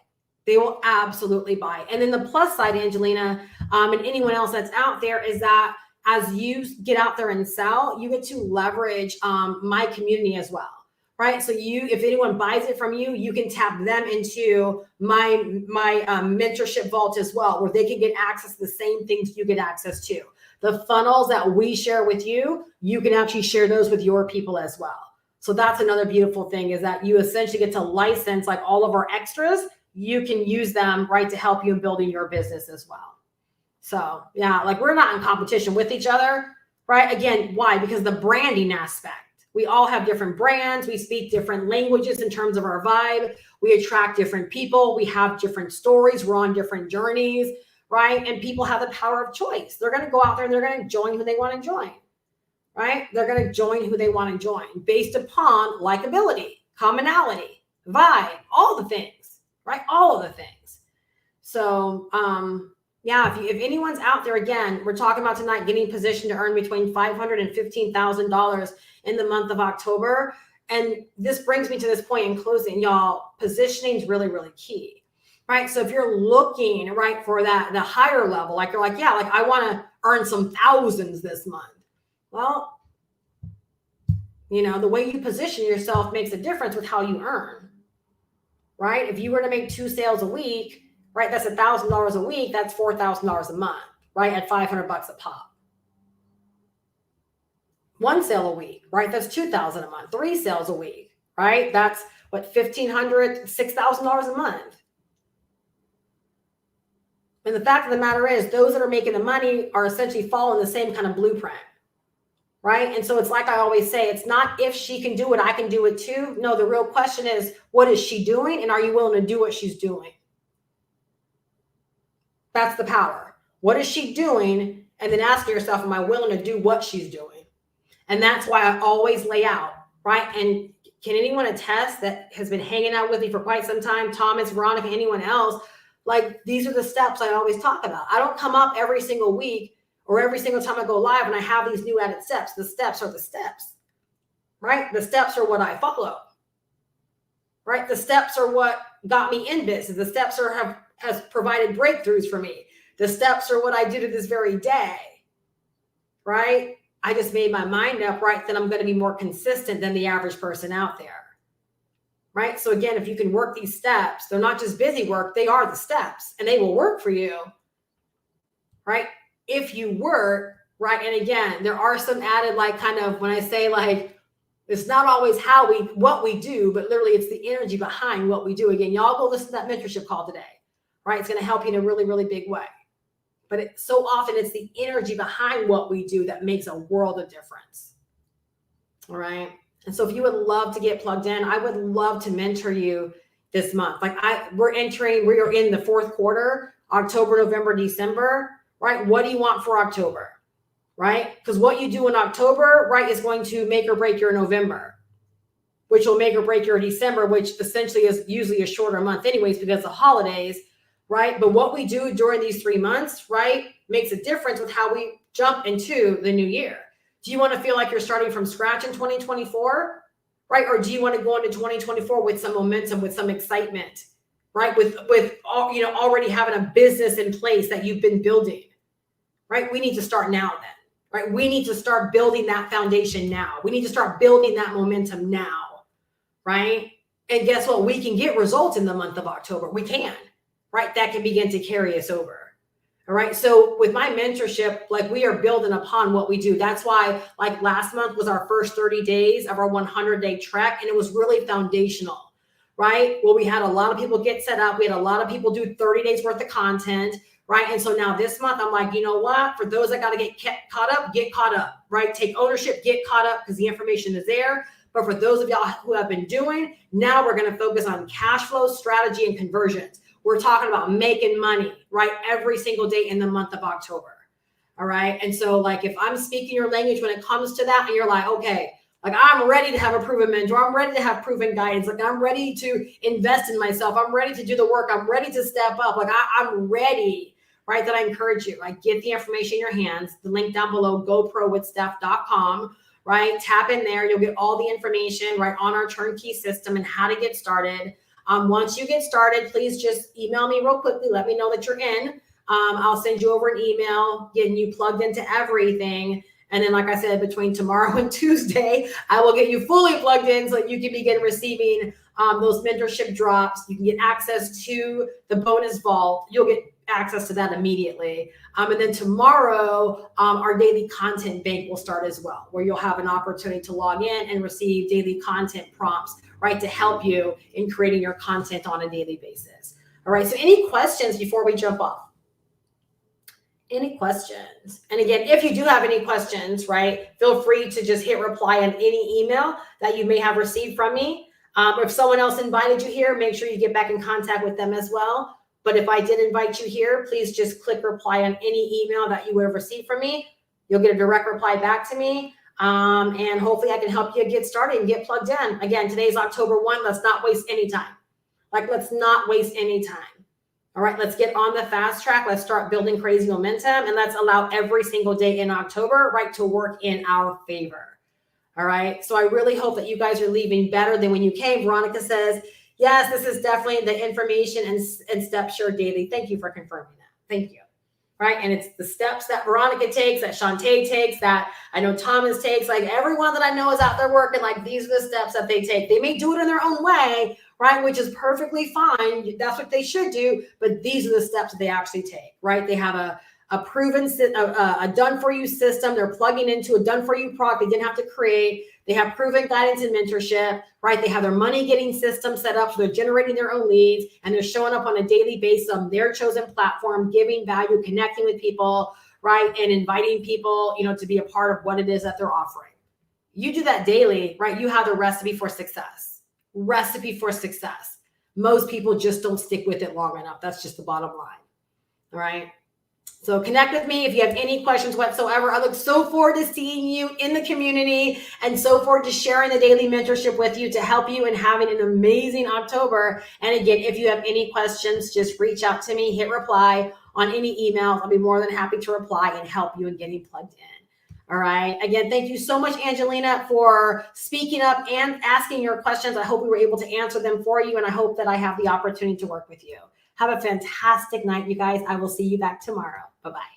They will absolutely buy it. And then the plus side, Angelina, and anyone else that's out there, is that as you get out there and sell, you get to leverage my community as well. Right. So if anyone buys it from you, you can tap them into my mentorship vault as well, where they can get access to the same things you get access to. The funnels that we share with you, you can actually share those with your people as well. So that's another beautiful thing, is that you essentially get to license like all of our extras. You can use them, right, to help you in building your business as well. So yeah, like we're not in competition with each other, right? Again, why? Because the branding aspect. We all have different brands. We speak different languages in terms of our vibe. We attract different people. We have different stories. We're on different journeys, right? And people have the power of choice. They're going to go out there and they're going to join who they want to join, right? They're going to join who they want to join based upon likability, commonality, vibe, all the things, right? All of the things. So, yeah, if anyone's out there, again, we're talking about tonight getting positioned to earn between $500,000 and $15,000 in the month of October. And this brings me to this point in closing, y'all. Positioning is really, really key, right? So if you're looking, right, for the higher level, like you're like, yeah, like I want to earn some thousands this month. Well, you know, the way you position yourself makes a difference with how you earn, right? If you were to make 2 sales a week, right, that's $1,000 a week. That's $4,000 a month, right? At $500 a pop. 1 sale a week, right? That's $2,000 a month. 3 sales a week, right? That's what, $1,500, $6,000 a month. And the fact of the matter is, those that are making the money are essentially following the same kind of blueprint, right? And so it's like I always say, it's not if she can do it, I can do it too. No, the real question is, what is she doing? And are you willing to do what she's doing? That's the power. What is she doing? And then asking yourself, am I willing to do what she's doing? And that's why I always lay out, right? And can anyone attest that has been hanging out with me for quite some time, Thomas, Veronica, anyone else, like these are the steps I always talk about. I don't come up every single week or every single time I go live and I have these new added steps. The steps are the steps, right? The steps are what I follow, right? The steps are what got me in business. The steps has provided breakthroughs for me. The steps are what I do to this very day, right? I just made my mind up, right, that I'm going to be more consistent than the average person out there, right? So again, if you can work these steps, they're not just busy work, they are the steps and they will work for you, right? If you work, right? And again, there are some added, like kind of when I say like, it's not always what we do, but literally it's the energy behind what we do. Again, y'all go listen to that mentorship call today, right? It's going to help you in a really, really big way. But so often it's the energy behind what we do that makes a world of difference. All right. And so if you would love to get plugged in, I would love to mentor you this month. Like we are in the 4th quarter, October, November, December, right? What do you want for October, right? Because what you do in October, right, is going to make or break your November, which will make or break your December, which essentially is usually a shorter month anyways because of holidays. Right. But what we do during these 3 months, right, makes a difference with how we jump into the new year. Do you want to feel like you're starting from scratch in 2024? Right. Or do you want to go into 2024 with some momentum, with some excitement, right? With all, you know, already having a business in place that you've been building, right? We need to start now then, right? We need to start building that foundation now. We need to start building that momentum now, right? And guess what? We can get results in the month of October. We can. Right, that can begin to carry us over. All right. So with my mentorship, like we are building upon what we do. That's why like last month was our first 30 days of our 100-day trek. And it was really foundational, right? Well, we had a lot of people get set up. We had a lot of people do 30 days worth of content, right? And so now this month I'm like, you know what? For those that got to get caught up, right? Take ownership, get caught up because the information is there. But for those of y'all who have been doing, now we're going to focus on cash flow, strategy, and conversions. We're talking about making money, right? Every single day in the month of October. All right. And so like, if I'm speaking your language when it comes to that, and you're like, okay, like I'm ready to have a proven mentor. I'm ready to have proven guidance. Like I'm ready to invest in myself. I'm ready to do the work. I'm ready to step up. Like I'm ready, right? That I encourage you, like get the information in your hands, the link down below, goprowithsteph.com, right? Tap in there. You'll get all the information right on our turnkey system and how to get started. Once you get started, please just email me real quickly. Let me know that you're in. I'll send you over an email, getting you plugged into everything. And then, like I said, between tomorrow and Tuesday, I will get you fully plugged in so that you can begin receiving those mentorship drops. You can get access to the bonus vault. You'll get access to that immediately. And then tomorrow, our daily content bank will start as well, where you'll have an opportunity to log in and receive daily content prompts, right, to help you in creating your content on a daily basis. All right. So any questions before we jump off? Any questions? And again, if you do have any questions, right, feel free to just hit reply on any email that you may have received from me. If someone else invited you here, make sure you get back in contact with them as well. But if I did invite you here, please just click reply on any email that you would have received from me. You'll get a direct reply back to me. And hopefully I can help you get started and get plugged in. Again, today's October 1. Let's not waste any time. Let's not waste any time. All right, let's get on the fast track. Let's start building crazy momentum, and let's allow every single day in October, right, to work in our favor. All right. So I really hope that you guys are leaving better than when you came. Veronica says, yes, this is definitely the information and steps shared daily. Thank you for confirming that. Thank you. Right. And it's the steps that Veronica takes, that Shantae takes, that I know Thomas takes, like everyone that I know is out there working, like these are the steps that they take. They may do it in their own way, right? Which is perfectly fine. That's what they should do. But these are the steps that they actually take, right? They have a proven, a done-for-you system. They're plugging into a done-for-you product they didn't have to create. They have proven guidance and mentorship, right? They have their money-getting system set up, so they're generating their own leads, and they're showing up on a daily basis on their chosen platform, giving value, connecting with people, right? And inviting people, to be a part of what it is that they're offering. You do that daily, right? You have the recipe for success. Recipe for success. Most people just don't stick with it long enough. That's just the bottom line, all right? So connect with me if you have any questions whatsoever. I look so forward to seeing you in the community and so forward to sharing the daily mentorship with you to help you in having an amazing October. And again, if you have any questions, just reach out to me, hit reply on any emails. I'll be more than happy to reply and help you in getting plugged in. All right. Again, thank you so much, Angelina, for speaking up and asking your questions. I hope we were able to answer them for you, and I hope that I have the opportunity to work with you. Have a fantastic night, you guys. I will see you back tomorrow. Bye-bye.